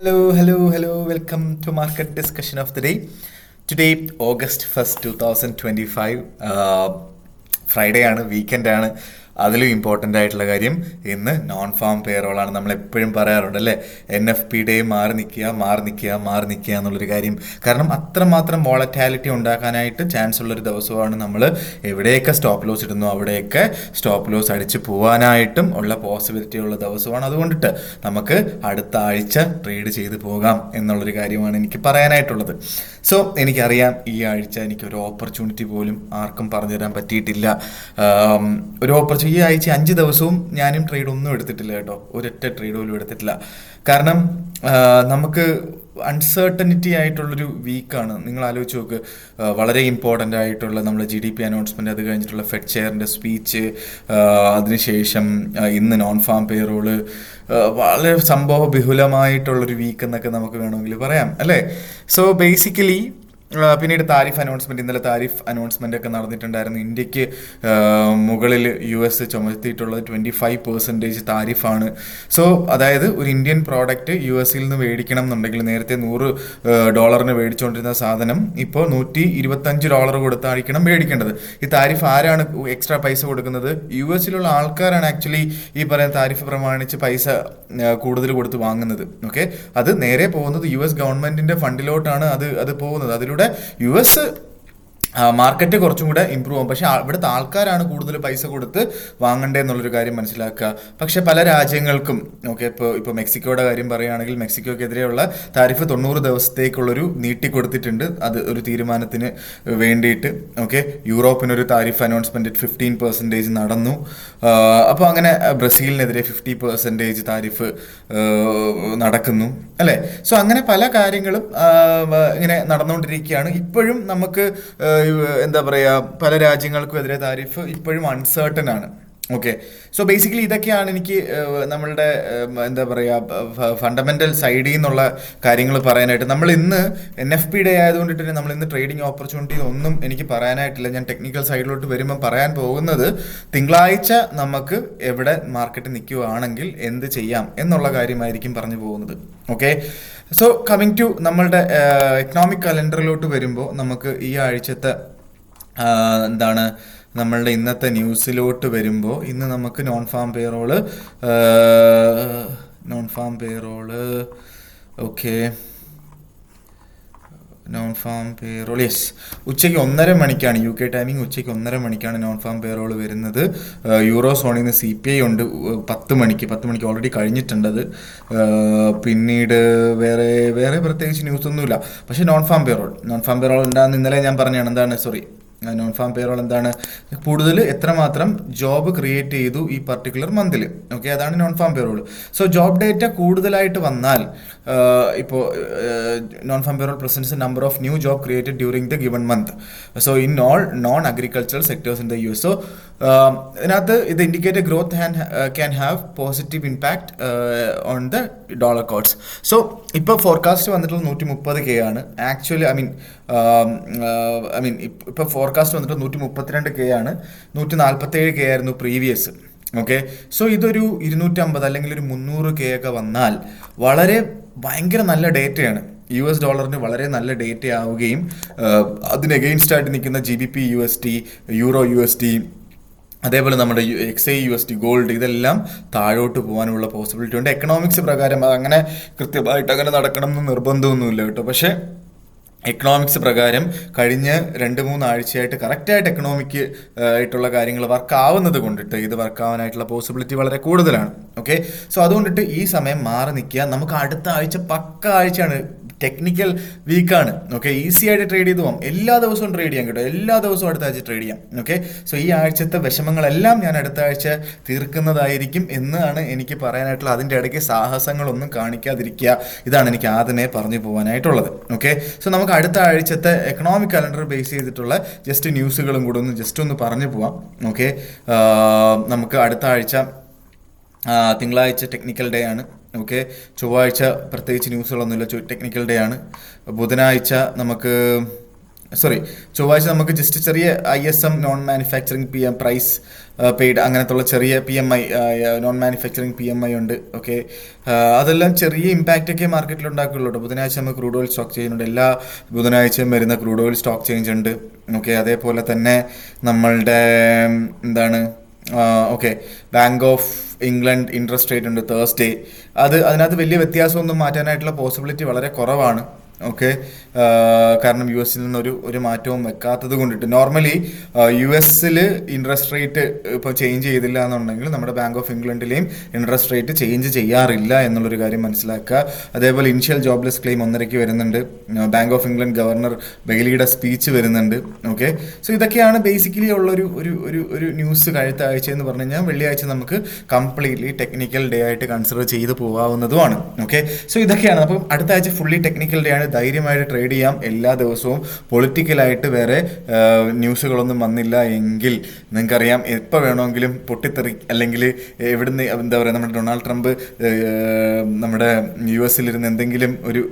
Hello. Welcome to market discussion of the day. Today, August 1st, 2025. Friday ആണ്, weekend ആണ്. അതിലും important ആയിട്ടുള്ള കാര്യം ഇന്ന് നോൺ ഫാം പേറോളാണ്. നമ്മൾ എപ്പോഴും പറയാറുണ്ട് അല്ലേ, NFP മാറി നിൽക്കുക എന്നുള്ളൊരു കാര്യം. കാരണം അത്രമാത്രം വോളറ്റാലിറ്റി ഉണ്ടാക്കാനായിട്ട് ചാൻസ് ഉള്ളൊരു ദിവസമാണ്. നമ്മൾ എവിടെയൊക്കെ സ്റ്റോപ്പ് ലോസ് ഇടുന്നു അവിടെയൊക്കെ സ്റ്റോപ്പ് ലോസ് അടിച്ച് പോകാനായിട്ടും ഉള്ള പോസിബിലിറ്റി ഉള്ള ദിവസമാണ്. അതുകൊണ്ടിട്ട് നമുക്ക് അടുത്ത ആഴ്ച ട്രേഡ് ചെയ്ത് പോകാം എന്നുള്ളൊരു കാര്യമാണ് എനിക്ക് പറയാനായിട്ടുള്ളത്. സോ എനിക്കറിയാം, ഈ ആഴ്ച എനിക്കൊരു ഓപ്പർച്യൂണിറ്റി പോലും ആർക്കും പറഞ്ഞു തരാൻ പറ്റിയിട്ടില്ല. ഒരു ഈ ആഴ്ച 5 ദിവസവും ഞാനും ട്രേഡ് ഒന്നും എടുത്തിട്ടില്ല കേട്ടോ, ഒരൊറ്റ ട്രേഡ് പോലും എടുത്തിട്ടില്ല. കാരണം നമുക്ക് അൺസർട്ടനിറ്റി ആയിട്ടുള്ളൊരു വീക്കാണ്. നിങ്ങൾ ആലോചിച്ച് നോക്ക്, വളരെ ഇമ്പോർട്ടൻ്റ് ആയിട്ടുള്ള നമ്മുടെ GDP അനൗൺസ്മെൻറ്റ്, അത് കഴിഞ്ഞിട്ടുള്ള ഫെഡ് ചെയറിൻ്റെ സ്പീച്ച്, അതിനുശേഷം ഇന്ന് നോൺ ഫാം പേറോള്, വളരെ സംഭവ ബഹുലമായിട്ടുള്ളൊരു വീക്ക് എന്നൊക്കെ നമുക്ക് വേണമെങ്കിൽ പറയാം അല്ലേ. സോ ബേസിക്കലി പിന്നീട് താരിഫ് അനൗൺസ്മെൻറ്റ്, ഇന്നലെ താരിഫ് അനൗൺസ്മെൻ്റ് ഒക്കെ നടന്നിട്ടുണ്ടായിരുന്നു. ഇന്ത്യക്ക് മുകളിൽ US ചുമത്തിയിട്ടുള്ളത് 25% താരിഫാണ്. സോ അതായത് ഒരു ഇന്ത്യൻ പ്രോഡക്റ്റ് US നിന്ന് മേടിക്കണം എന്നുണ്ടെങ്കിൽ നേരത്തെ $100 മേടിച്ചുകൊണ്ടിരുന്ന സാധനം ഇപ്പോൾ $125 കൊടുത്തായിരിക്കണം മേടിക്കേണ്ടത്. ഈ താരിഫ് ആരാണ് എക്സ്ട്രാ പൈസ കൊടുക്കുന്നത്? US ആൾക്കാരാണ് ആക്ച്വലി ഈ പറയുന്ന താരിഫ് പ്രമാണിച്ച് പൈസ കൂടുതൽ കൊടുത്ത് വാങ്ങുന്നത്. ഓക്കെ, അത് നേരെ പോകുന്നത് US ഗവൺമെൻറ്റിൻ്റെ ഫണ്ടിലോട്ടാണ് അത് പോകുന്നത്. അതിലൂടെ US മാർക്കറ്റ് കുറച്ചും കൂടെ ഇമ്പ്രൂവ് ആകും. പക്ഷേ ഇവിടുത്തെ ആൾക്കാരാണ് കൂടുതൽ പൈസ കൊടുത്ത് വാങ്ങണ്ടേ എന്നുള്ളൊരു കാര്യം മനസ്സിലാക്കുക. പക്ഷേ പല രാജ്യങ്ങൾക്കും ഇപ്പോൾ മെക്സിക്കോയുടെ കാര്യം പറയുകയാണെങ്കിൽ, മെക്സിക്കോക്കെതിരെയുള്ള താരിഫ് 90 ദിവസത്തേക്കുള്ളൊരു നീട്ടിക്കൊടുത്തിട്ടുണ്ട്. അത് ഒരു തീരുമാനത്തിന് വേണ്ടിയിട്ട്. യൂറോപ്പിനൊരു താരിഫ് അനൗൺസ്മെൻറ്റ് 15% നടന്നു. അപ്പോൾ അങ്ങനെ ബ്രസീലിനെതിരെ 50% താരിഫ് നടക്കുന്നു അല്ലേ. സോ അങ്ങനെ പല കാര്യങ്ങളും ഇങ്ങനെ നടന്നുകൊണ്ടിരിക്കുകയാണ്. ഇപ്പോഴും നമുക്ക് എന്താ പറയുക, പല രാജ്യങ്ങൾക്കും എതിരെ താരിഫ് ഇപ്പോഴും അൺസർട്ടൻ ആണ്. ഓക്കെ, സോ ബേസിക്കലി ഇതൊക്കെയാണ് എനിക്ക് നമ്മളുടെ എന്താ പറയുക ഫണ്ടമെൻ്റൽ സൈഡിൽ നിന്നുള്ള കാര്യങ്ങൾ പറയാനായിട്ട്. നമ്മൾ ഇന്ന് NFP ഡേ ആയതുകൊണ്ടിട്ട് നമ്മൾ ഇന്ന് ട്രേഡിംഗ് ഓപ്പർച്യൂണിറ്റി ഒന്നും എനിക്ക് പറയാനായിട്ടില്ല. ഞാൻ ടെക്നിക്കൽ സൈഡിലോട്ട് വരുമ്പം പറയാൻ പോകുന്നത്, തിങ്കളാഴ്ച നമുക്ക് എവിടെ മാർക്കറ്റ് നിൽക്കുകയാണെങ്കിൽ എന്ത് ചെയ്യാം എന്നുള്ള കാര്യമായിരിക്കും പറഞ്ഞു പോകുന്നത്. ഓക്കെ, സോ കമ്മിങ് ടു നമ്മളുടെ എക്കണോമിക് കലണ്ടറിലോട്ട് വരുമ്പോൾ നമുക്ക് ഈ ആഴ്ചത്തെ എന്താണ് നമ്മളുടെ ഇന്നത്തെ ന്യൂസിലോട്ട് വരുമ്പോൾ, ഇന്ന് നമുക്ക് non farm payroll okay, non farm payroll yes, ഉച്ചയ്ക്ക് 1:30 മണിക്കാണ് UK ടൈമിംഗ്. ഉച്ചയ്ക്ക് 1:30 മണിക്കാണ് നോൺ ഫാം പേറോൾ വരുന്നത്. യൂറോ സോണിൽ നിന്ന് CPI ഉണ്ട് 10 മണിക്ക് ഓൾറെഡി കഴിഞ്ഞിട്ടുണ്ടത്. പിന്നീട് വേറെ പ്രത്യേകിച്ച് ന്യൂസ് ഒന്നുമില്ല. പക്ഷേ നോൺ ഫാം പേറോൾ ഉണ്ടാകുന്ന ഇന്നലെ ഞാൻ പറഞ്ഞാണ്. നോൺ ഫാം പേറോൾ എന്താണ്, കൂടുതൽ എത്രമാത്രം ജോബ് ക്രിയേറ്റ് ചെയ്തു ഈ പർട്ടിക്കുലർ മന്തിൽ. ഓക്കെ, അതാണ് non farm payroll. So job data കൂടുതലായിട്ട് വന്നാൽ, ഇപ്പോൾ non farm payroll presence number of new job created during the given month. So in all non agricultural sectors in the US. So ഇതിനകത്ത് ഇത് indicate growth can have positive impact on the dollar codes. So ഇപ്പോൾ forecast വന്നിട്ടുള്ളത് 130K ആണ്. Actually ഇപ്പോൾ forecast വന്നിട്ട് 132K ആണ്. 147K ആയിരുന്നു previous. Okay, so ഇതൊരു 250 അല്ലെങ്കിൽ ഒരു 300K ഒക്കെ വന്നാൽ ഭയങ്കര നല്ല ഡേറ്റയാണ്. US ഡോളറിന് വളരെ നല്ല ഡേറ്റ ആവുകയും അതിന് എഗെയിൻസ്റ്റ് ആയിട്ട് നിൽക്കുന്ന GBP USD, യൂറോ USD, അതേപോലെ നമ്മുടെ XAI USD, ഗോൾഡ്, ഇതെല്ലാം താഴോട്ട് പോകാനുള്ള പോസിബിലിറ്റി ഉണ്ട്. എക്കണോമിക്സ് പ്രകാരം അങ്ങനെ കൃത്യമായിട്ട് അങ്ങനെ നടക്കണം എന്ന് നിർബന്ധമൊന്നുമില്ല കേട്ടോ. പക്ഷേ എക്കണോമിക്സ് പ്രകാരം കഴിഞ്ഞ 2-3 ആഴ്ചയായിട്ട് കറക്റ്റായിട്ട് എക്കണോമിക്ക് ആയിട്ടുള്ള കാര്യങ്ങൾ വർക്ക് ആവുന്നത് കൊണ്ടിട്ട് ഇത് വർക്ക് ആവാനായിട്ടുള്ള പോസിബിലിറ്റി വളരെ കൂടുതലാണ്. ഓക്കെ, സോ അതുകൊണ്ടിട്ട് ഈ സമയം മാറി നിൽക്കുക. നമുക്ക് അടുത്ത ആഴ്ച പക്ക ആഴ്ചയാണ്, ടെക്നിക്കൽ വീക്കാണ്. ഓക്കെ, ഈസി ആയിട്ട് ട്രേഡ് ചെയ്ത് പോകാം. എല്ലാ ദിവസവും ട്രേഡ് ചെയ്യാം കേട്ടോ, എല്ലാ ദിവസവും അടുത്ത ആഴ്ച ട്രേഡ് ചെയ്യാം. ഓക്കെ, സോ ഈ ആഴ്ചത്തെ വിഷമങ്ങളെല്ലാം ഞാൻ അടുത്ത ആഴ്ച തീർക്കുന്നതായിരിക്കും എന്നാണ് എനിക്ക് പറയാനായിട്ടുള്ളത്. അതിൻ്റെ ഇടയ്ക്ക് സാഹസങ്ങളൊന്നും കാണിക്കാതിരിക്കുക, ഇതാണ് എനിക്ക് ആദ്യമേ പറഞ്ഞു പോകാനായിട്ടുള്ളത്. ഓക്കെ, സോ നമുക്ക് അടുത്ത ആഴ്ചത്തെ എക്കണോമിക് കലണ്ടർ ബേസ് ചെയ്തിട്ടുള്ള ജസ്റ്റ് ന്യൂസുകളും കൂടെ ഒന്ന് പറഞ്ഞു പോവാം. ഓക്കെ, നമുക്ക് അടുത്ത ആഴ്ച തിങ്കളാഴ്ച ടെക്നിക്കൽ ഡേ ആണ്. ഓക്കെ, ചൊവ്വാഴ്ച പ്രത്യേകിച്ച് ന്യൂസുകളൊന്നുമില്ല, ടെക്നിക്കൽ ഡേ ആണ്. ബുധനാഴ്ച നമുക്ക് സോറി, ചൊവ്വാഴ്ച നമുക്ക് ജസ്റ്റ് ചെറിയ ISM non manufacturing PM price paid അങ്ങനത്തുള്ള ചെറിയ PMI നോൺ മാനുഫാക്ചറിങ് PMI ഉണ്ട്. ഓക്കെ, അതെല്ലാം ചെറിയ ഇമ്പാക്റ്റ് ഒക്കെ മാർക്കറ്റിൽ ഉണ്ടാക്കുള്ളൂ. ബുധനാഴ്ച നമുക്ക് ക്രൂഡ് ഓയിൽ സ്റ്റോക്ക് ചേഞ്ച് ഉണ്ട്. എല്ലാ ബുധനാഴ്ചയും വരുന്ന ക്രൂഡ് ഓയിൽ സ്റ്റോക്ക് ചേഞ്ച് ഉണ്ട്. ഓക്കെ, അതേപോലെ തന്നെ നമ്മളുടെ എന്താണ് okay, bank of England interest rate ഉണ്ട് തേഴ്സ്ഡേ. അതിനകത്ത് വലിയ വ്യത്യാസമൊന്നും മാറ്റാനായിട്ടുള്ള പോസിബിലിറ്റി വളരെ കുറവാണ്. ഓക്കെ, കാരണം US നിന്ന് ഒരു മാറ്റവും വെക്കാത്തത് കൊണ്ടിട്ട് നോർമലി US ഇൻട്രസ്റ്റ് റേറ്റ് ഇപ്പോൾ ചേഞ്ച് ചെയ്തില്ല എന്നുണ്ടെങ്കിൽ നമ്മുടെ ബാങ്ക് ഓഫ് ഇംഗ്ലണ്ടിലെയും ഇൻട്രസ്റ്റ് റേറ്റ് ചേഞ്ച് ചെയ്യാറില്ല എന്നുള്ളൊരു കാര്യം മനസ്സിലാക്കുക. അതേപോലെ ഇനിഷ്യൽ ജോബ്ലെസ് ക്ലെയിം 1:30 വരുന്നുണ്ട്. ബാങ്ക് ഓഫ് ഇംഗ്ലണ്ട് ഗവർണർ ബെയ്ലിയുടെ സ്പീച്ച് വരുന്നുണ്ട്. ഓക്കെ, സോ ഇതൊക്കെയാണ് ബേസിക്കലി ഉള്ളൊരു ഒരു ഒരു ഒരു ന്യൂസ്. കഴിഞ്ഞ ആഴ്ച എന്ന് പറഞ്ഞു കഴിഞ്ഞാൽ വെള്ളിയാഴ്ച നമുക്ക് കംപ്ലീറ്റ്ലി ടെക്നിക്കൽ ഡേ ആയിട്ട് കൺസിഡർ ചെയ്ത് പോകാവുന്നതുമാണ്. ഓക്കെ, സോ ഇതൊക്കെയാണ്. അപ്പം അടുത്ത ആഴ്ച ഫുള്ളി ടെക്നിക്കൽ ഡേ ആണ്. ധൈര്യമായിട്ട് ട്രേഡ് ചെയ്യാം എല്ലാ ദിവസവും. പൊളിറ്റിക്കലായിട്ട് വേറെ ന്യൂസുകളൊന്നും വന്നില്ല എങ്കിൽ നിങ്ങൾക്കറിയാം എപ്പോൾ വേണമെങ്കിലും പൊട്ടിത്തെറി, അല്ലെങ്കിൽ എവിടുന്ന് എന്താ പറയുക, നമ്മുടെ ഡൊണാൾഡ് ട്രംപ് നമ്മുടെ US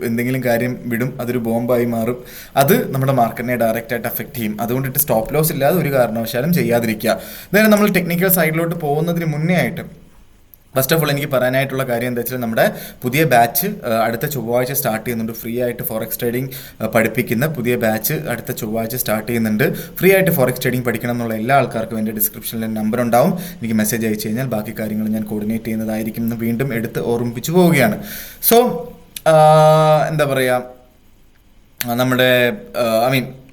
എന്തെങ്കിലും കാര്യം വിടും, അതൊരു ബോംബായി മാറും. അത് നമ്മുടെ മാർക്കറ്റിനെ ഡയറക്റ്റായിട്ട് അഫക്റ്റ് ചെയ്യും. അതുകൊണ്ടിട്ട് സ്റ്റോപ്പ് ലോസ് ഇല്ലാതെ ഒരു കാരണവശാലും ചെയ്യാതിരിക്കുക. നേരെ നമ്മൾ ടെക്നിക്കൽ സൈഡിലോട്ട് പോകുന്നതിന് മുന്നേ ആയിട്ട് ഫസ്റ്റ് ഓഫ് ഓൾ എനിക്ക് പറയാനായിട്ടുള്ള കാര്യം എന്താ വെച്ചാൽ നമ്മുടെ പുതിയ ബാച്ച് അടുത്ത ചൊവ്വാഴ്ച സ്റ്റാർട്ട് ചെയ്യുന്നുണ്ട്. ഫ്രീ ആയിട്ട് ഫോറക്സ് ട്രേഡിംഗ് പഠിപ്പിക്കുന്ന പുതിയ ബാച്ച് അടുത്ത ചൊവ്വാഴ്ച സ്റ്റാർട്ട് ചെയ്യുന്നുണ്ട്. ഫ്രീ ആയിട്ട് ഫോറക്സ് ട്രേഡിംഗ് പഠിക്കണം എന്നുള്ള എല്ലാ ആൾക്കാർക്കും എൻ്റെ ഡിസ്ക്രിപ്ഷനിൽ നമ്പർ ഉണ്ടാവും. എനിക്ക് മെസ്സേജ് അയച്ചു കഴിഞ്ഞാൽ ബാക്കി കാര്യങ്ങൾ ഞാൻ കോർഡിനേറ്റ് ചെയ്യുന്നതായിരിക്കും എന്ന് വീണ്ടും എടുത്ത് ഓർമ്മിപ്പിച്ചു പോവുകയാണ്. സോ എന്താ പറയുക, നമ്മുടെ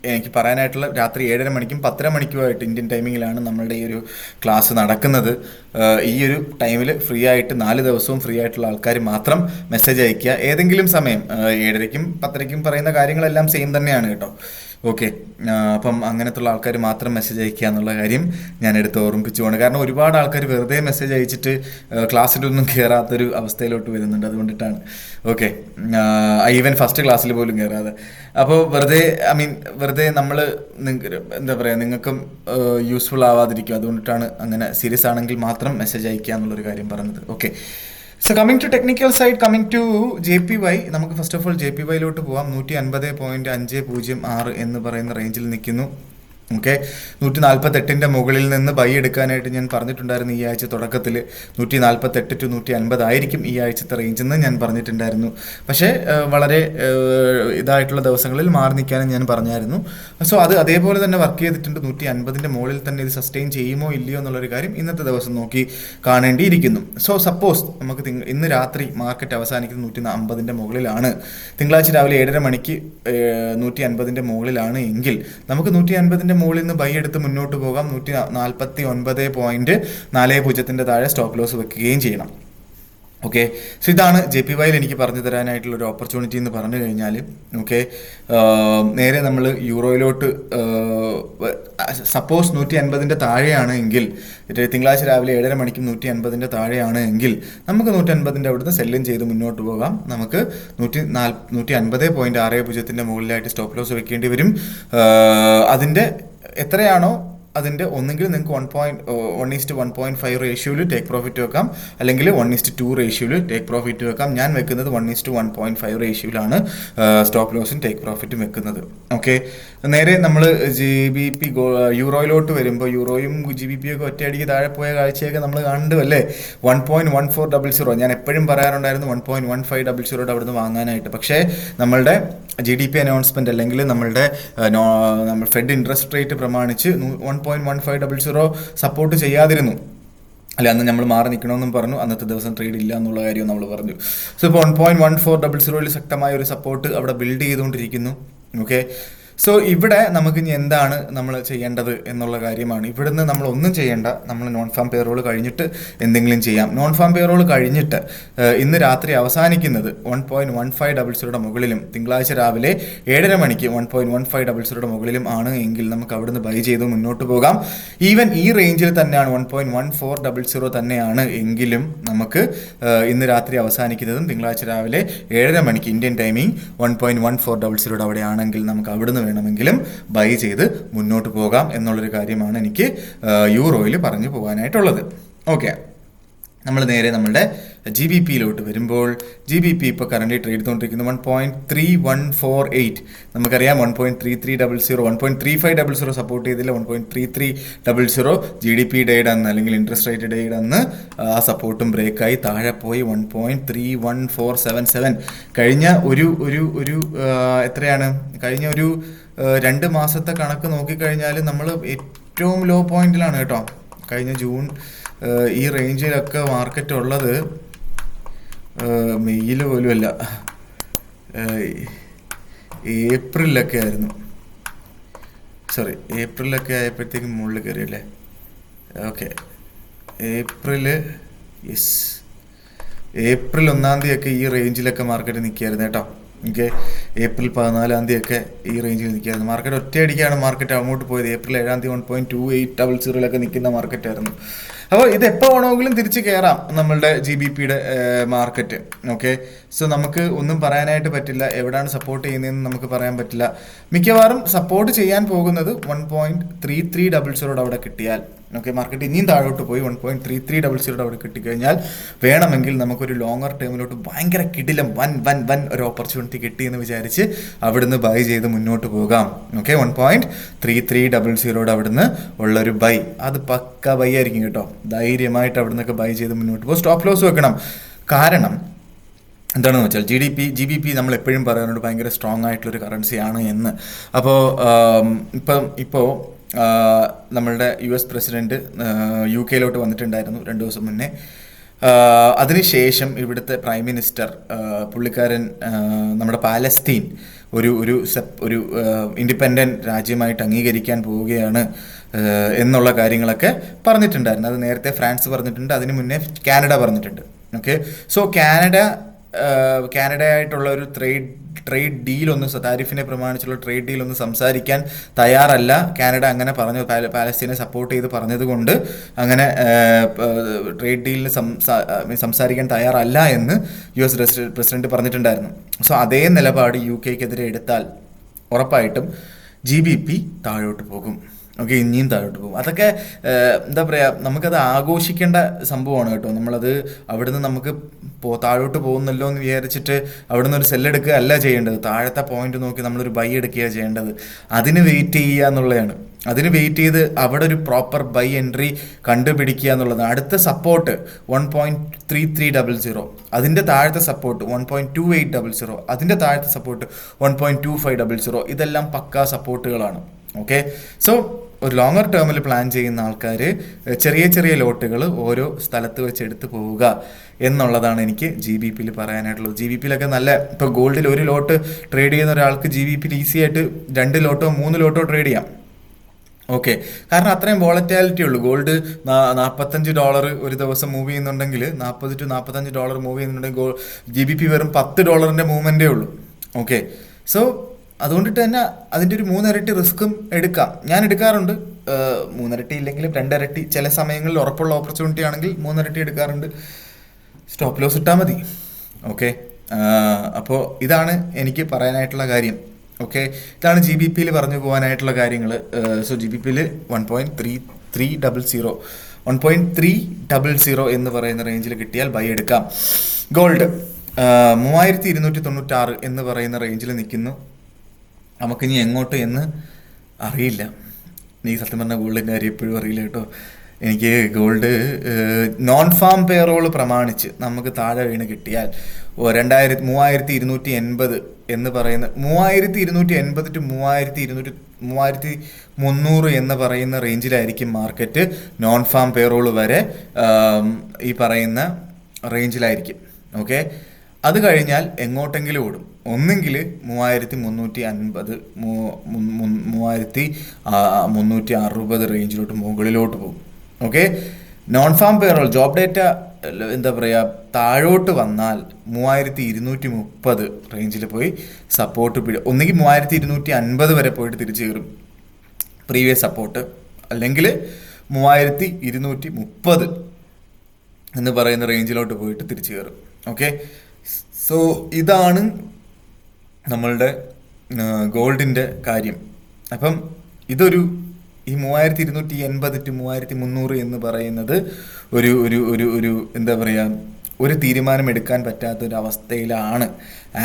എനിക്ക് പറയാനായിട്ടുള്ള രാത്രി 7:30 മണിക്കും 10:30 മണിക്കുമായിട്ട് ഇന്ത്യൻ ടൈമിങ്ങിലാണ് നമ്മളുടെ ഈ ഒരു ക്ലാസ് നടക്കുന്നത്. ഈ ഒരു ടൈമിൽ ഫ്രീ ആയിട്ട് 4 ദിവസവും ഫ്രീ ആയിട്ടുള്ള ആൾക്കാർ മാത്രം മെസ്സേജ് അയയ്ക്കുക. ഏതെങ്കിലും സമയം 7:30ക്കും 10:30ക്കും പറയുന്ന കാര്യങ്ങളെല്ലാം സെയിം തന്നെയാണ് കേട്ടോ. ഓക്കെ, അപ്പം അങ്ങനത്തുള്ള ആൾക്കാർ മാത്രം മെസ്സേജ് അയക്കുക എന്നുള്ള കാര്യം ഞാൻ എടുത്ത് ഓർമ്മിപ്പിച്ചുകൊണ്ട്, കാരണം ഒരുപാട് ആൾക്കാർ വെറുതെ മെസ്സേജ് അയച്ചിട്ട് ക്ലാസ്സിലൊന്നും കയറാത്തൊരു അവസ്ഥയിലോട്ട് വരുന്നുണ്ട്. അതുകൊണ്ടിട്ടാണ്. ഓക്കെ, ഈവൻ ഫസ്റ്റ് ക്ലാസ്സിൽ പോലും കയറാതെ. അപ്പോൾ വെറുതെ നമ്മൾ എന്താ പറയുക, നിങ്ങൾക്കും യൂസ്ഫുൾ ആവാതിരിക്കും. അതുകൊണ്ടിട്ടാണ് അങ്ങനെ സീരിയസ് ആണെങ്കിൽ മാത്രം മെസ്സേജ് അയക്കുക എന്നുള്ളൊരു കാര്യം പറഞ്ഞത്. Okay, so coming to technical side, coming to JPY, നമുക്ക് ഫസ്റ്റ് ഓഫ് ഓൾ JPYയിലോട്ട് പോവാം. 150.506 എന്ന് പറയുന്ന റേഞ്ചിൽ നിൽക്കുന്നു. ഓക്കെ, 148 മുകളിൽ നിന്ന് ബൈ എടുക്കാനായിട്ട് ഞാൻ പറഞ്ഞിട്ടുണ്ടായിരുന്നു ഈ ആഴ്ച തുടക്കത്തിൽ. 148 to 150 ആയിരിക്കും ഈ ആഴ്ചത്തെ റേഞ്ച് എന്ന് ഞാൻ പറഞ്ഞിട്ടുണ്ടായിരുന്നു. പക്ഷേ വളരെ ഇതായിട്ടുള്ള ദിവസങ്ങളിൽ മാറി നിൽക്കാനും ഞാൻ പറഞ്ഞായിരുന്നു. സോ അതേപോലെ തന്നെ വർക്ക് ചെയ്തിട്ടുണ്ട്. 150 മുകളിൽ തന്നെ ഇത് സസ്റ്റെയിൻ ചെയ്യുമോ ഇല്ലയോ എന്നുള്ളൊരു കാര്യം ഇന്നത്തെ ദിവസം നോക്കി കാണേണ്ടിയിരിക്കുന്നു. സോ സപ്പോസ് നമുക്ക് ഇന്ന് രാത്രി മാർക്കറ്റ് അവസാനിക്കുന്നത് 150 മുകളിലാണ്, തിങ്കളാഴ്ച രാവിലെ 7:30 മണിക്ക് 150 മുകളിലാണ് എങ്കിൽ നമുക്ക് 150 മുകളിൽ നിന്ന് ബൈ എടുത്ത് മുന്നോട്ട് പോകാം. 149.40 താഴെ സ്റ്റോപ്പ് ലോസ് വെക്കുകയും ചെയ്യണം. ഓക്കെ, സോ ഇതാണ് JPYയിൽ എനിക്ക് പറഞ്ഞു തരാനായിട്ടുള്ള ഒരു ഓപ്പർച്യൂണിറ്റി എന്ന് പറഞ്ഞു കഴിഞ്ഞാൽ. ഓക്കെ, നേരെ നമ്മൾ യൂറോയിലോട്ട് സപ്പോസ് 150 താഴെയാണ് എങ്കിൽ, തിങ്കളാഴ്ച രാവിലെ 7:30 മണിക്കും 150 താഴെയാണ് എങ്കിൽ നമുക്ക് 150 അവിടുന്ന് സെല്ലും ചെയ്ത് മുന്നോട്ട് പോകാം. നമുക്ക് 150.60 മുകളിലായിട്ട് സ്റ്റോപ്പ് ലോസ് വെക്കേണ്ടി വരും. അതിൻ്റെ എത്രയാണോ അതിൻ്റെ ഒന്നെങ്കിൽ നിങ്ങൾക്ക് 1:1.5 റേഷ്യോയിൽ ടേക്ക് പ്രോഫിറ്റ് വെക്കാം, അല്ലെങ്കിൽ 1:2 റേഷ്യോയിൽ ടേക്ക് പ്രോഫിറ്റ് വെക്കാം. ഞാൻ വെക്കുന്നത് 1:1.5 റേഷ്യോയിലാണ് സ്റ്റോപ്പ് ലോസും ടേക്ക് പ്രോഫിറ്റും വെക്കുന്നത്. ഓക്കെ, നേരെ നമ്മൾ GBP യൂറോയിലോട്ട് വരുമ്പോൾ യൂറോയും GBP ഒക്കെ ഒറ്റയടിക്ക് താഴെ പോയ കാഴ്ചയൊക്കെ നമ്മൾ കണ്ടു അല്ലേ. 1.1400 ഞാൻ എപ്പോഴും പറയാറുണ്ടായിരുന്നു 1.1500 അവിടുന്ന് വാങ്ങാനായിട്ട്. പക്ഷേ നമ്മളുടെ GDP അനൗൺസ്മെൻറ്റ് അല്ലെങ്കിൽ നമ്മളുടെ ഫെഡ് ഇൻട്രസ്റ്റ് റേറ്റ് പ്രമാണിച്ച് 1.1500 സപ്പോർട്ട് ചെയ്യാതിരുന്നു. അല്ല, അന്ന് നമ്മൾ മാറി നിൽക്കണമെന്നും പറഞ്ഞു. അന്നത്തെ ദിവസം ട്രേഡ് ഇല്ല എന്നുള്ള കാര്യവും നമ്മൾ പറഞ്ഞു. സോ ഇപ്പോൾ 1.1400 ശക്തമായ ഒരു സപ്പോർട്ട് അവിടെ ബിൽഡ് ചെയ്തുകൊണ്ടിരിക്കുന്നു. ഓക്കെ, സോ ഇവിടെ നമുക്ക് ഇനി എന്താണ് നമ്മൾ ചെയ്യേണ്ടത് എന്നുള്ള കാര്യമാണ്. ഇവിടുന്ന് നമ്മൾ ഒന്നും ചെയ്യേണ്ട, നമ്മൾ നോൺ ഫാം പേറോൾ കഴിഞ്ഞിട്ട് എന്തെങ്കിലും ചെയ്യാം. നോൺ ഫാം പേറോൾ കഴിഞ്ഞിട്ട് ഇന്ന് രാത്രി അവസാനിക്കുന്നത് 1.1500 മുകളിലും തിങ്കളാഴ്ച രാവിലെ 7:30 മണിക്ക് 1.1500 മുകളിലും ആണ് എങ്കിൽ നമുക്ക് അവിടുന്ന് ബൈ ചെയ്ത് മുന്നോട്ട് പോകാം. ഈവൻ ഈ റേഞ്ചിൽ തന്നെയാണ് 1.1400 തന്നെയാണ് എങ്കിലും നമുക്ക് ഇന്ന് രാത്രി അവസാനിക്കുന്നതും തിങ്കളാഴ്ച രാവിലെ 7:30 മണിക്ക് ഇന്ത്യൻ ടൈമിംഗ് 1.1400 അവിടെയാണെങ്കിൽ നമുക്ക് അവിടുന്ന് വേണമെങ്കിലും ബൈ ചെയ്ത് മുന്നോട്ട് പോകാം എന്നുള്ളൊരു കാര്യമാണ് എനിക്ക് യൂറോയിൽ പറഞ്ഞു പോകാനായിട്ടുള്ളത്. ഓക്കെ, നമ്മൾ നേരെ നമ്മുടെ ജി ബി പിയിലോട്ട് വരുമ്പോൾ ജി ബി പി ഇപ്പോൾ കറന്റ് ട്രേഡ് ചെയ്തുകൊണ്ടിരിക്കുന്നത് 1.3148. നമുക്കറിയാം 1.3300, 1.3500 സപ്പോർട്ട് ചെയ്തില്ല, 1.3300 ജി ഡി പി ഡേയുടെ അന്ന് അല്ലെങ്കിൽ ഇൻട്രസ്റ്റ് റേറ്റ് ഡേയുടെ അന്ന് ആ സപ്പോർട്ടും ബ്രേക്കായി താഴെ പോയി 1.31477. കഴിഞ്ഞ ഒരു ഒരു ഒരു എത്രയാണ് കഴിഞ്ഞ ഒരു 2 മാസത്തെ കണക്ക് നോക്കിക്കഴിഞ്ഞാൽ നമ്മൾ ഏറ്റവും ലോ പോയിന്റിലാണ് കേട്ടോ. കഴിഞ്ഞ ജൂൺ ഈ റേഞ്ചിലൊക്കെ മാർക്കറ്റ് ഉള്ളത് മെയ്യിൽ പോലും അല്ല, ഏപ്രിലൊക്കെ ആയിരുന്നു. സോറി, ഏപ്രിലൊക്കെ ആയപ്പോഴത്തേക്കും മുകളിൽ കയറിയല്ലേ. ഓക്കെ, യെസ്, ഏപ്രിൽ 1-ാം തീയതിയൊക്കെ ഈ റേഞ്ചിലൊക്കെ മാർക്കറ്റ് നിൽക്കുകയായിരുന്നു കേട്ടോ. ഓക്കെ, ഏപ്രിൽ 14-ാം തീയതിയൊക്കെ ഈ റേഞ്ചിൽ നിൽക്കുകയായിരുന്നു മാർക്കറ്റ്. ഒറ്റയടിക്കാണ് മാർക്കറ്റ് അങ്ങോട്ട് പോയത്. ഏപ്രിൽ 7-ാം തീയതി 1.2800 നിൽക്കുന്ന മാർക്കറ്റായിരുന്നു. അപ്പോൾ ഇത് എപ്പോൾ വേണമെങ്കിലും തിരിച്ച് കയറാം നമ്മളുടെ ജി ബി പിയുടെ മാർക്കറ്റ്. ഓക്കെ, സോ നമുക്ക് ഒന്നും പറയാനായിട്ട് പറ്റില്ല, എവിടെയാണ് സപ്പോർട്ട് ചെയ്യുന്നതെന്ന് നമുക്ക് പറയാൻ പറ്റില്ല. മിക്കവാറും സപ്പോർട്ട് ചെയ്യാൻ പോകുന്നത് 1.3300 അവിടെ കിട്ടിയാൽ. ഓക്കെ, മാർക്കറ്റ് ഇനിയും താഴോട്ട് പോയി 1.3300 അവിടെ കിട്ടിക്കഴിഞ്ഞാൽ വേണമെങ്കിൽ നമുക്കൊരു ലോങ്ങർ ടേമിലോട്ട് ഭയങ്കര കിടിലം വൻ ഒരു ഓപ്പർച്യൂണിറ്റി കിട്ടിയെന്ന് വിചാരിച്ച് അവിടുന്ന് ബൈ ചെയ്ത് മുന്നോട്ട് പോകാം. ഓക്കെ, 1.3300 അവിടുന്ന് ഉള്ളൊരു ബൈ, അത് പക്ക ബൈ ആയിരിക്കും കേട്ടോ. ധൈര്യമായിട്ട് അവിടുന്നൊക്കെ ബൈ ചെയ്ത് മുന്നോട്ട് പോകും. സ്റ്റോപ്പ് ലോസ് വെക്കണം. കാരണം എന്താണെന്ന് വെച്ചാൽ ജി ബി പി നമ്മൾ എപ്പോഴും പറയാറുണ്ട് ഭയങ്കര സ്ട്രോങ് ആയിട്ടുള്ളൊരു കറൻസിയാണ് എന്ന്. അപ്പോൾ ഇപ്പോൾ നമ്മളുടെ US പ്രസിഡന്റ് UK വന്നിട്ടുണ്ടായിരുന്നു 2 ദിവസം മുന്നേ. അതിനുശേഷം ഇവിടുത്തെ പ്രൈം മിനിസ്റ്റർ പുള്ളിക്കാരൻ നമ്മുടെ പാലസ്തീൻ ഒരു ഇൻഡിപെൻഡൻറ്റ് രാജ്യമായിട്ട് അംഗീകരിക്കാൻ പോവുകയാണ് എന്നുള്ള കാര്യങ്ങളൊക്കെ പറഞ്ഞിട്ടുണ്ടായിരുന്നു. അത് നേരത്തെ ഫ്രാൻസ് പറഞ്ഞിട്ടുണ്ട്, അതിന് മുന്നേ കാനഡ പറഞ്ഞിട്ടുണ്ട്. ഓക്കെ, സോ കാനഡയായിട്ടുള്ള ഒരു ട്രേഡ് ഡീലൊന്നും, താരിഫിനെ പ്രമാണിച്ചുള്ള ട്രേഡ് ഡീലൊന്നും സംസാരിക്കാൻ തയ്യാറല്ല കാനഡ. അങ്ങനെ പറഞ്ഞു, പാലസ്തീനെ സപ്പോർട്ട് ചെയ്ത് പറഞ്ഞതുകൊണ്ട് അങ്ങനെ ട്രേഡ് ഡീലിന് സംസാരിക്കാൻ തയ്യാറല്ല എന്ന് US പ്രസിഡന്റ് പറഞ്ഞിട്ടുണ്ടായിരുന്നു. സോ അതേ നിലപാട് UK-ക്കെതിരെ എടുത്താൽ ഉറപ്പായിട്ടും GBP താഴോട്ട് പോകും. ഓക്കെ, ഇനിയും താഴോട്ട് പോകും. അതൊക്കെ എന്താ പറയുക, നമുക്കത് ആഘോഷിക്കേണ്ട സംഭവമാണ് കേട്ടോ. നമ്മളത് അവിടുന്ന് നമുക്ക് താഴോട്ട് പോകുന്നല്ലോ എന്ന് വിചാരിച്ചിട്ട് അവിടുന്ന് ഒരു സെല്ലെടുക്കുക അല്ല ചെയ്യേണ്ടത്. താഴത്തെ പോയിന്റ് നോക്കി നമ്മളൊരു ബൈ എടുക്കുകയാണ് ചെയ്യേണ്ടത്. അതിന് വെയിറ്റ് ചെയ്യുക എന്നുള്ളതാണ്. അതിന് വെയിറ്റ് ചെയ്ത് അവിടെ ഒരു പ്രോപ്പർ ബൈ എൻട്രി കണ്ടുപിടിക്കുക എന്നുള്ളതാണ്. അടുത്ത സപ്പോർട്ട് 1.3300, അതിൻ്റെ താഴത്തെ സപ്പോർട്ട് 1.2800, അതിൻ്റെ താഴത്തെ സപ്പോർട്ട് 1.2500. ഇതെല്ലാം പക്കാ സപ്പോർട്ടുകളാണ്. ഓക്കെ, സോ ഒരു ലോങ്ങർ ടേമിൽ പ്ലാൻ ചെയ്യുന്ന ആൾക്കാർ ചെറിയ ലോട്ടുകൾ ഓരോ സ്ഥലത്ത് വെച്ച് എടുത്ത് പോവുക എന്നുള്ളതാണ് എനിക്ക് GBP പറയാനായിട്ടുള്ളത്. GBP നല്ല, ഇപ്പോൾ ഗോൾഡിൽ ഒരു ലോട്ട് ട്രേഡ് ചെയ്യുന്ന ഒരാൾക്ക് GBP ഈസി ആയിട്ട് 2 ലോട്ടോ 3 ലോട്ടോ ട്രേഡ് ചെയ്യാം. ഓക്കെ, കാരണം അത്രയും വോളറ്റാലിറ്റി ഉള്ളൂ. ഗോൾഡ് $45 ഒരു ദിവസം മൂവ് ചെയ്യുന്നുണ്ടെങ്കിൽ, $40 to $45 മൂവ് ചെയ്യുന്നുണ്ടെങ്കിൽ GBP വെറും $10 മൂവ്മെൻറ്റേ ഉള്ളൂ. ഓക്കെ, സോ അതുകൊണ്ടിട്ട് തന്നെ അതിൻ്റെ ഒരു 3 ഇരട്ടി റിസ്ക്കും എടുക്കാം. ഞാൻ എടുക്കാറുണ്ട്. 3 ഇരട്ടി ഇല്ലെങ്കിലും 2 ഇരട്ടി, ചില സമയങ്ങളിൽ ഉറപ്പുള്ള ഓപ്പർച്യൂണിറ്റി ആണെങ്കിൽ 3 ഇരട്ടി എടുക്കാറുണ്ട്. സ്റ്റോപ്പ് ലോസ് ഇട്ടാൽ മതി. ഓക്കെ, അപ്പോൾ ഇതാണ് എനിക്ക് പറയാനായിട്ടുള്ള കാര്യം. ഓക്കെ, ഇതാണ് GBP പറഞ്ഞു പോകാനായിട്ടുള്ള കാര്യങ്ങൾ. സോ GBP 1.300 എന്ന് പറയുന്ന റേഞ്ചിൽ കിട്ടിയാൽ ബൈ എടുക്കാം. ഗോൾഡ് 3296 എന്ന് പറയുന്ന റേഞ്ചിൽ നിൽക്കുന്നു. നമുക്കിനി എങ്ങോട്ട് എന്ന് അറിയില്ല. എനിക്ക് സത്യം പറഞ്ഞാൽ ഗോൾഡിൻ്റെ കാര്യം എപ്പോഴും അറിയില്ല കേട്ടോ. എനിക്ക് ഗോൾഡ് നോൺ ഫാം പേറോൾ പ്രമാണിച്ച് നമുക്ക് താഴെ വീണ് കിട്ടിയാൽ 3280 എന്ന് പറയുന്ന 3280 to 3300 എന്ന് പറയുന്ന റേഞ്ചിലായിരിക്കും മാർക്കറ്റ്. നോൺ ഫാം പേറോൾ വരെ ഈ പറയുന്ന റേഞ്ചിലായിരിക്കും. ഓക്കെ, അത് കഴിഞ്ഞാൽ എങ്ങോട്ടെങ്കിലും ഓടും. ഒന്നെങ്കിൽ 3350, 3360 റേഞ്ചിലോട്ട് മുകളിലോട്ട് പോകും. Okay, non farm payroll job data എന്താ പറയുക താഴോട്ട് വന്നാൽ 3230 റേഞ്ചിൽ പോയി സപ്പോർട്ട് ഒന്നുകിൽ 3250 വരെ പോയിട്ട് തിരിച്ചു കയറും പ്രീവിയസ് സപ്പോർട്ട്, അല്ലെങ്കിൽ 3230 എന്ന് പറയുന്ന റേഞ്ചിലോട്ട് പോയിട്ട് തിരിച്ചു കയറും. ഓക്കെ, സോ ഇതാണ് നമ്മളുടെ ഗോൾഡിൻ്റെ കാര്യം. അപ്പം ഇതൊരു ഈ 3280 to 3300 എന്ന് പറയുന്നത് ഒരു ഒരു ഒരു ഒരു എന്താ പറയുക, ഒരു തീരുമാനം എടുക്കാൻ പറ്റാത്തൊരവസ്ഥയിലാണ്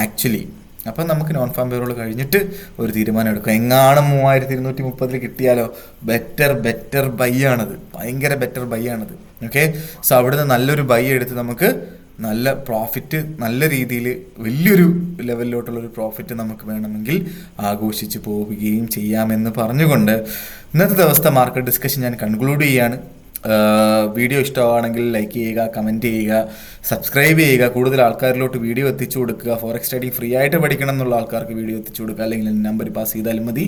ആക്ച്വലി. അപ്പം നമുക്ക് നോൺ ഫാം പേറോൾ കഴിഞ്ഞിട്ട് ഒരു തീരുമാനം എടുക്കാം. എങ്ങാനും 3230 കിട്ടിയാലോ, ബെറ്റർ ബൈ ആണത്, ഭയങ്കര ബെറ്റർ ബൈ ആണത്. ഓക്കെ, സോ അവിടുന്ന് നല്ലൊരു ബൈ എടുത്ത് നമുക്ക് നല്ല പ്രോഫിറ്റ്, നല്ല രീതിയിൽ വലിയൊരു ലെവലിലോട്ടുള്ളൊരു പ്രോഫിറ്റ് നമുക്ക് വേണമെങ്കിൽ ആഘോഷിച്ച് പോവുകയും ചെയ്യാമെന്ന് പറഞ്ഞുകൊണ്ട് ഇന്നത്തെ ദിവസത്തെ മാർക്കറ്റ് ഡിസ്കഷൻ ഞാൻ കൺക്ലൂഡ് ചെയ്യാണ്. വീഡിയോ ഇഷ്ടമാണെങ്കിൽ ലൈക്ക് ചെയ്യുക, കമൻറ്റ് ചെയ്യുക, സബ്സ്ക്രൈബ് ചെയ്യുക, കൂടുതൽ ആൾക്കാരിലോട്ട് വീഡിയോ എത്തിച്ചു കൊടുക്കുക. ഫോറക്സ് ട്രേഡിംഗ് ഫ്രീ ആയിട്ട് പഠിക്കണം എന്നുള്ള ആൾക്കാർക്ക് വീഡിയോ എത്തിച്ചു കൊടുക്കുക, അല്ലെങ്കിൽ നമ്പർ പാസ് ചെയ്താലും മതി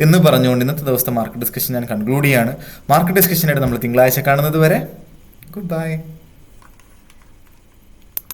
എന്ന് പറഞ്ഞുകൊണ്ട് ഇന്നത്തെ ദിവസത്തെ മാർക്കറ്റ് ഡിസ്കഷൻ ഞാൻ കൺക്ലൂഡ് ചെയ്യാണ്. മാർക്കറ്റ് ഡിസ്കഷനായിട്ട് നമ്മൾ തിങ്കളാഴ്ച കാണുന്നത് വരെ ഗുഡ് ബൈ.